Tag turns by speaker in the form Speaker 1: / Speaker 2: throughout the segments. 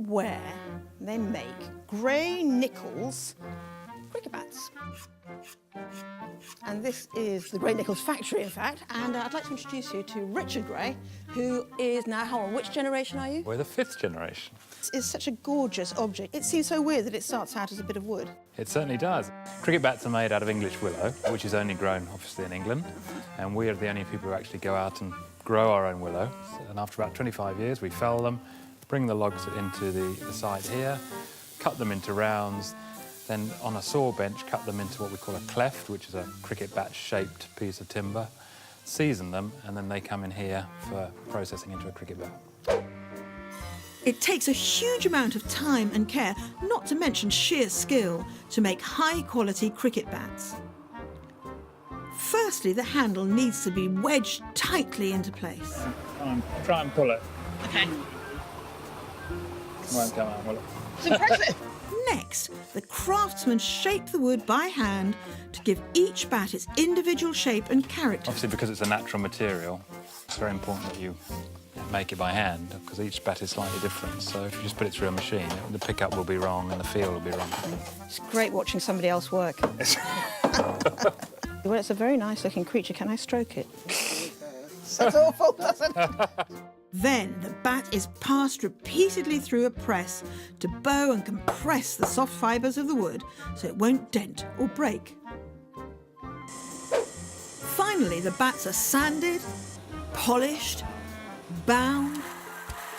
Speaker 1: where they make grey Nicolls cricket bats. And this is the Grey Nicolls factory, in fact, and I'd like to introduce you to Richard Gray, who is now, hold on, which generation are you?
Speaker 2: We're the 5th generation.
Speaker 1: It's such a gorgeous object. It seems so weird that it starts out as a bit of wood.
Speaker 2: It certainly does. Cricket bats are made out of English willow, which is only grown, obviously, in England. And we are the only people who actually go out and grow our own willow. And after about 25 years, we fell them, bring the logs into the site here, cut them into rounds, then on a saw bench, cut them into what we call a cleft, which is a cricket bat-shaped piece of timber, season them, and then they come in here for processing into a cricket bat.
Speaker 3: It takes a huge amount of time and care, not to mention sheer skill, to make high-quality cricket bats. Firstly, the handle needs to be wedged tightly into place.
Speaker 2: Try and pull it.
Speaker 1: OK.
Speaker 2: Won't come out, will it?
Speaker 1: It's impressive.
Speaker 3: Next, the craftsmen shape the wood by hand to give each bat its individual shape and character.
Speaker 2: Obviously, because it's a natural material, it's very important that you make it by hand, because each bat is slightly different. So if you just put it through a machine, the pickup will be wrong and the feel will be wrong.
Speaker 1: It's great watching somebody else work. Well, it's a very nice-looking creature. Can I stroke it? Sounds awful, doesn't it?
Speaker 3: Then the bat is passed repeatedly through a press to bow and compress the soft fibres of the wood so it won't dent or break. Finally, the bats are sanded, polished, bound,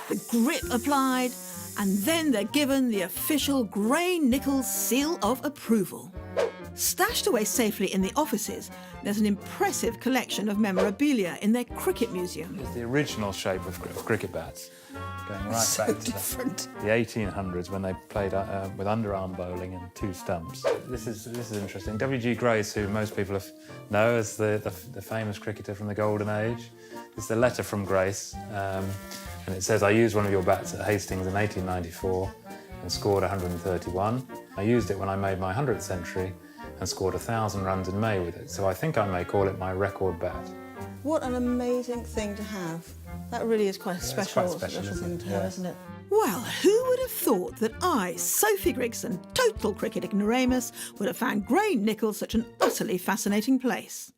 Speaker 3: the grip applied, and then they're given the official Grey Nicolls seal of approval. Stashed away safely in the offices, there's an impressive collection of memorabilia in their cricket museum.
Speaker 2: It's the original shape of cricket bats, going right
Speaker 1: So
Speaker 2: back to
Speaker 1: different.
Speaker 2: the 1800s when they played with underarm bowling and 2 stumps. This is interesting. W.G. Grace, who most people know as the famous cricketer from the Golden Age. It's a letter from Grace, and it says, "I used one of your bats at Hastings in 1894 and scored 131. I used it when I made my 100th century and scored 1,000 runs in May with it, so I think I may call it my record bat."
Speaker 1: What an amazing thing to have. That really is quite a special
Speaker 2: special,
Speaker 1: thing to
Speaker 2: yeah.
Speaker 1: have, isn't it?
Speaker 3: Well, who would have thought that I, Sophie Grigson, total cricket ignoramus, would have found Grey Nicolls such an utterly fascinating place?